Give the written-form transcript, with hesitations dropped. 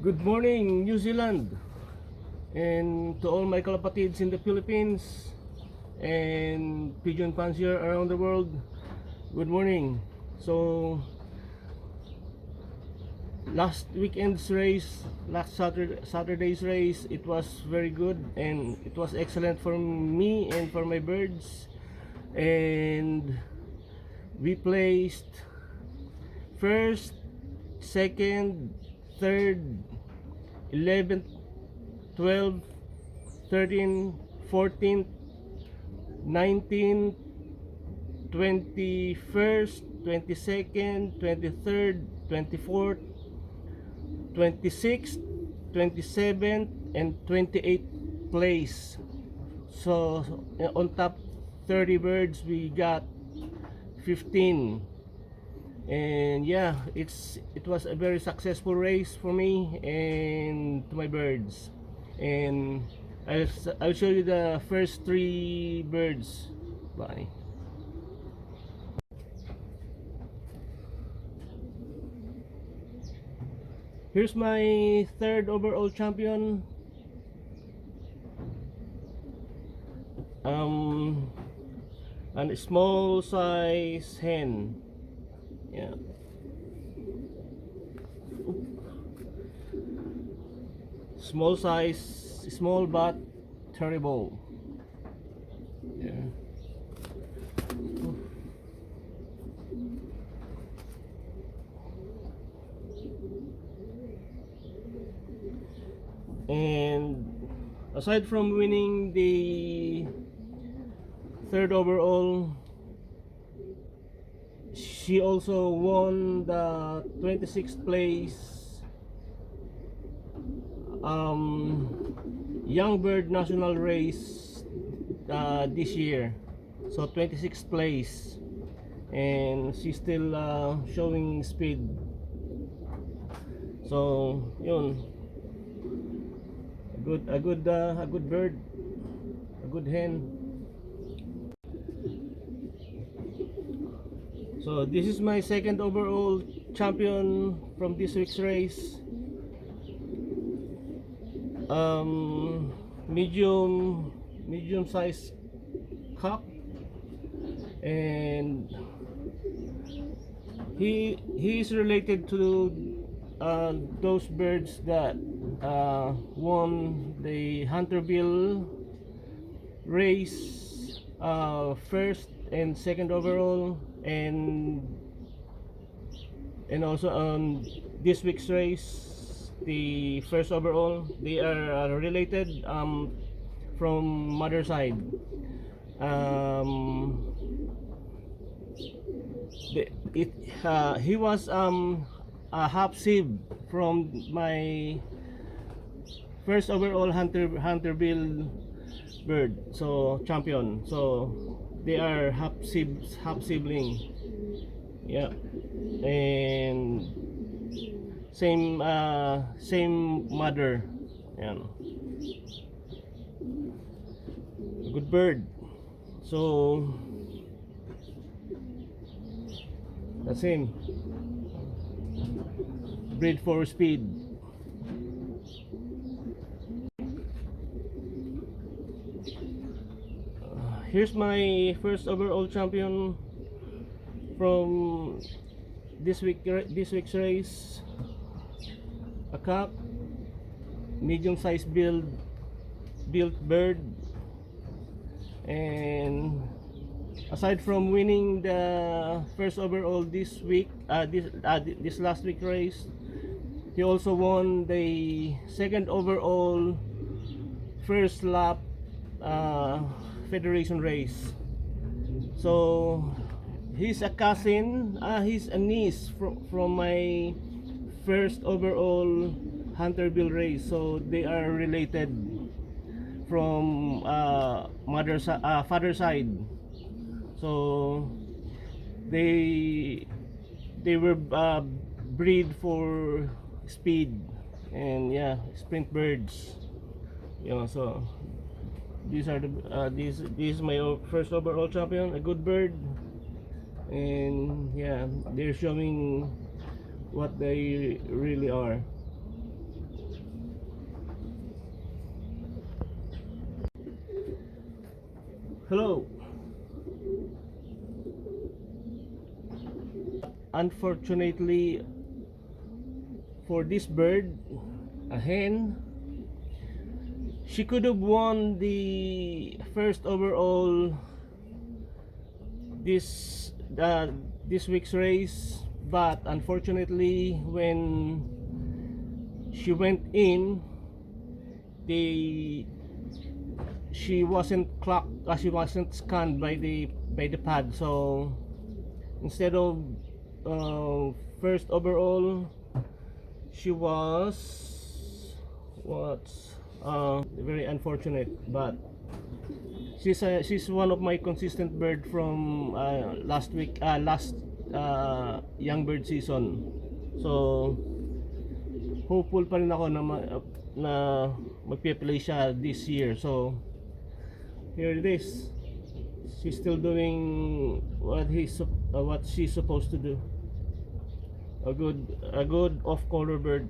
Good morning, New Zealand, and to all my kalapatids in the Philippines and pigeon fancier around the world. Good morning. So, last Saturday's race, it was very good and it was excellent for me and for my birds. And we placed first, second, third, 11th, 12th, 13th, 14th, 19th, 21st, 22nd, 23rd, 24th, 26th, 27th, and 28th place. So on top 30 birds, we got 15. And yeah, it was a very successful race for me and to my birds. And I'll show you the first 3 birds. Bye. Here's my 3rd overall champion. And a small size hen. Yeah. Small size, small but terrible. Yeah. And aside from winning the 3rd overall, she also won the 26th place Young Bird National Race this year. So 26th place, and she's still showing speed. So yun, a good bird, a good hen. So this is my 2nd overall champion from this week's race. Medium size cock, and he is related to those birds that won the Hunterville race, 1st and 2nd overall, and also on this week's race, the 1st overall. They are related from mother side. He was a half sib from my 1st overall Hunterville bird, so champion. So they are half sibling. Yeah, and same mother. Yeah. Good bird. So that's him. Breed for speed. Here's my 1st overall champion from this week's race. A cock, medium sized built bird. And aside from winning the 1st overall this week, this last week race, he also won the 2nd overall first lap federation race. So he's a cousin, he's a niece from my 1st overall Hunterville race. So they are related from father side. So they were breed for speed and yeah, sprint birds. You know, so these are the this is my 1st overall champion, a good bird. And yeah, they're showing what they really are. Hello. Unfortunately for this bird, a hen, she could have won the first overall this this week's race, but unfortunately when she went in, the she wasn't clocked, she wasn't scanned by the pad. So instead of first overall, she was what's very unfortunate. But she's one of my consistent bird from last week, last young bird season. So hopeful pa rin ako na na magpe-play siya this year. So here it is. She's still doing what she's supposed to do. A good off color bird.